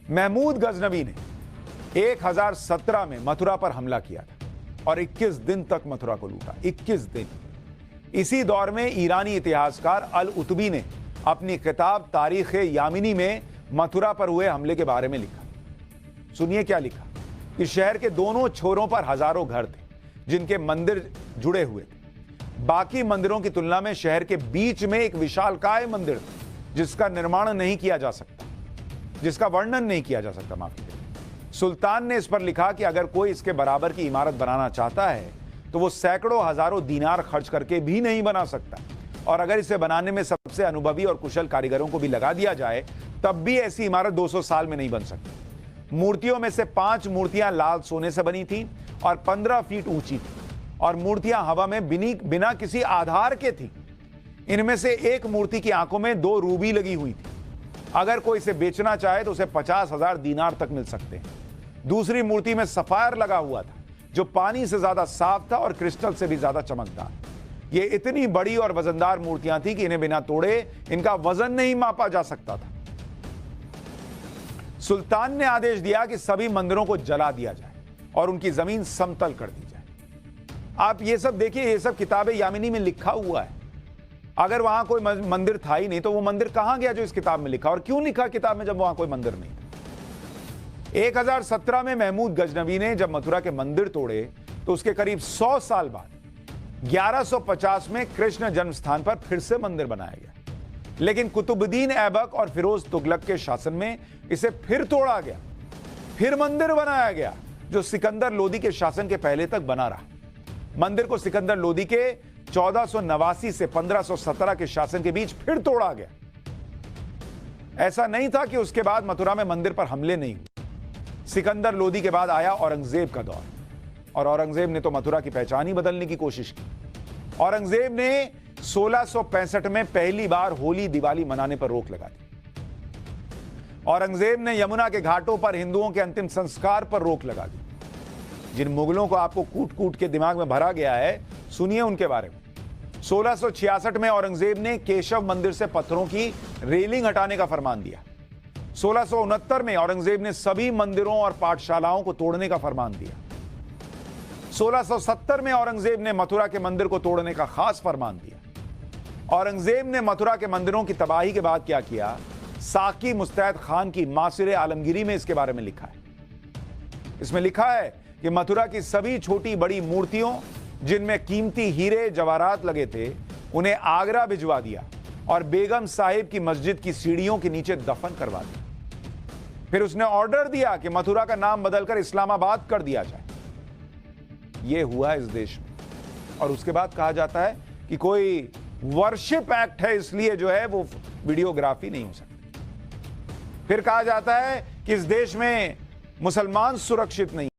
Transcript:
महमूद गजनवी ने 1017 में मथुरा पर हमला किया था और 21 दिन तक मथुरा को लूटा। 21 दिन। इसी दौर में ईरानी इतिहासकार अल उतबी ने अपनी किताब तारीख यामिनी में मथुरा पर हुए हमले के बारे में लिखा। सुनिए क्या लिखा कि शहर के दोनों छोरों पर हजारों घर थे जिनके मंदिर जुड़े हुए थे। बाकी मंदिरों की तुलना में शहर के बीच में एक विशालकाय मंदिर था जिसका निर्माण नहीं किया जा सकता, जिसका वर्णन नहीं किया जा सकता। माफ कीजिए। सुल्तान ने इस पर लिखा कि अगर कोई इसके बराबर की इमारत बनाना चाहता है तो वो सैकड़ों हजारों दीनार खर्च करके भी नहीं बना सकता, और अगर इसे बनाने में सबसे अनुभवी और कुशल कारीगरों को भी लगा दिया जाए तब भी ऐसी इमारत 200 साल में नहीं बन सकती। मूर्तियों में से 5 मूर्तियां लाल सोने से बनी थी और 15 फीट ऊंची थी, और मूर्तियां हवा में बिना किसी आधार के थी। इनमें से एक मूर्ति की आंखों में 2 रूबी लगी हुई थी। अगर कोई इसे बेचना चाहे तो उसे 50,000 दीनार तक मिल सकते हैं। दूसरी मूर्ति में सफायर लगा हुआ था जो पानी से ज्यादा साफ था और क्रिस्टल से भी ज्यादा चमकदार। ये इतनी बड़ी और वजनदार मूर्तियां थी कि इन्हें बिना तोड़े इनका वजन नहीं मापा जा सकता था। सुल्तान ने आदेश दिया कि सभी मंदिरों को जला दिया जाए और उनकी जमीन समतल कर दी जाए। आप ये सब देखिए, ये सब किताबे यामिनी में लिखा हुआ है। अगर वहां कोई मंदिर था ही नहीं तो वो मंदिर कहां गया जो इस किताब में लिखा, और क्यों लिखा किताब में जब वहां कोई मंदिर नहीं था। 1017 में महमूद गजनवी ने जब मथुरा के मंदिर तोड़े तो उसके करीब 100 साल बाद 1150 में कृष्ण जन्म स्थान पर फिर से मंदिर बनाया गया। लेकिन कुतुबुद्दीन ऐबक और फिरोज तुगलक के शासन में इसे फिर तोड़ा गया, फिर मंदिर बनाया गया जो सिकंदर लोदी के शासन के पहले तक बना रहा। मंदिर को सिकंदर लोदी के 1489 से 1517 के शासन के बीच फिर तोड़ा गया। ऐसा नहीं था कि उसके बाद मथुरा में मंदिर पर हमले नहीं हुए। सिकंदर लोदी के बाद आया औरंगजेब का दौर, और औरंगजेब ने तो मथुरा की पहचान ही बदलने की कोशिश की। औरंगजेब ने 1665 में पहली बार होली दिवाली मनाने पर रोक लगा दी। औरंगजेब ने यमुना के घाटों पर हिंदुओं के अंतिम संस्कार पर रोक लगा दी। जिन मुगलों को आपको कूट कूट के दिमाग में भरा गया है, सुनिए उनके बारे में। 1666 में औरंगजेब ने केशव मंदिर से पत्थरों की रेलिंग हटाने का फरमान दिया। 1669 में औरंगजेब ने सभी मंदिरों और पाठशालाओं को तोड़ने का फरमान दिया। 1670 में औरंगजेब ने मथुरा के मंदिर को तोड़ने का खास फरमान दिया। औरंगजेब ने मथुरा के मंदिरों की तबाही के बाद क्या किया, साकी मुस्तैद खान की मासिर आलमगीरी में इसके बारे में लिखा है। इसमें लिखा है कि मथुरा की सभी छोटी बड़ी मूर्तियों जिनमें कीमती हीरे जवाहरात लगे थे उन्हें आगरा भिजवा दिया और बेगम साहिब की मस्जिद की सीढ़ियों के नीचे दफन करवा दिया। फिर उसने ऑर्डर दिया कि मथुरा का नाम बदलकर इस्लामाबाद कर दिया जाए। यह हुआ इस देश में। और उसके बाद कहा जाता है कि कोई वर्शिप एक्ट है इसलिए जो है वो वीडियोग्राफी नहीं हो सकती। फिर कहा जाता है कि इस देश में मुसलमान सुरक्षित नहीं।